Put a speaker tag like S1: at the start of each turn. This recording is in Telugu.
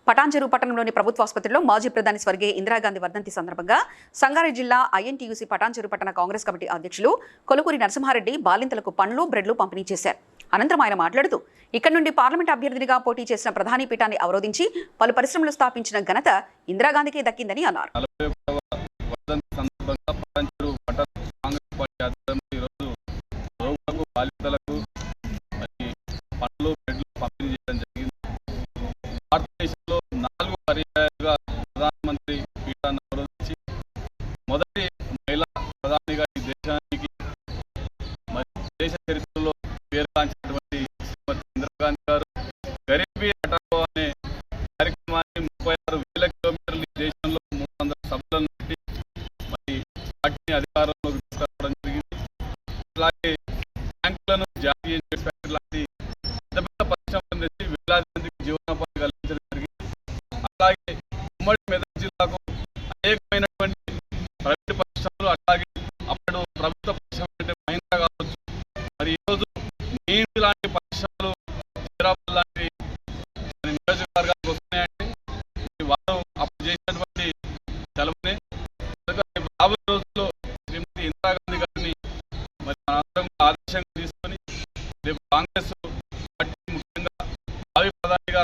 S1: పటాన్చెరు పట్టణంలోని ప్రభుత్వ ఆసుపత్రిలో మాజీ ప్రధాని స్వర్గీయ ఇందిరాగాంధీ వర్ధంతి సందర్భంగా సంగారెడ్డి జిల్లా ఐఎన్టీయూసీ పటాన్చెరు పట్టణ కాంగ్రెస్ కమిటీ అధ్యక్షులు కొలుకూరి నరసింహారెడ్డి బాలింతలకు పండ్లు బ్రెడ్లు పంపిణీ చేశారు. అనంతరం ఆయన మాట్లాడుతూ ఇక్కడి నుండి పార్లమెంట్ అభ్యర్థినిగా పోటీ చేసిన ప్రధాని పీఠాన్ని అవరోధించి పలు పరిశ్రమలు స్థాపించిన ఘనత ఇందిరాగాంధీకే దక్కిందని అన్నారు.
S2: భారతదేశంలో 4 పర్యాయాలుగా ప్రధానమంత్రి పీఠాన్ని అవరోధించి మొదటి మహిళా ప్రధానిగా ఈ దేశానికి దేశ చరిత్రలో పేరుగాంచినటువంటి శ్రీమతి ఇందిరాగాంధీ గారు గరీబీ హఠావో అనే కార్యక్రమాన్ని 36,000 కిలోమీటర్లు ఈ దేశంలో 300 సభలను పెట్టి మరి వాటిని అధికారంలోకి తీసుకురావడం జరిగింది. అలాగే బ్యాంకులను జాతీయ ఇన్వెస్ట్మెంట్ లాంటి పెద్ద పెద్ద పరిశ్రమలను తెచ్చి వేలాది మందికి జీవనోపాధి కల్పించడం జరిగింది. అలాగే ఉమ్మడి మెదక్ జిల్లాకు అనేకమైనటువంటి ప్రైవేటు పరిశ్రమలు, అలాగే అప్పుడు ప్రభుత్వ పరిశ్రమలు అంటే మహీంద్రా కావచ్చు, మరి ఈరోజు నీటి లాంటి పరిశ్రమలు హైదరాబాద్ లాంటి నియోజకవర్గానికి వస్తున్నాయంటే వారు అప్పుడు చేసినటువంటి సెలవునే. రాబోయే రోజుల్లో శ్రీమతి ఇందిరాగాంధీ గారిని మరి మనందరం ఆదర్శంగా తీసుకొని రేపు కాంగ్రెస్ పార్టీ ముఖ్యంగా భావి ప్రధానిగా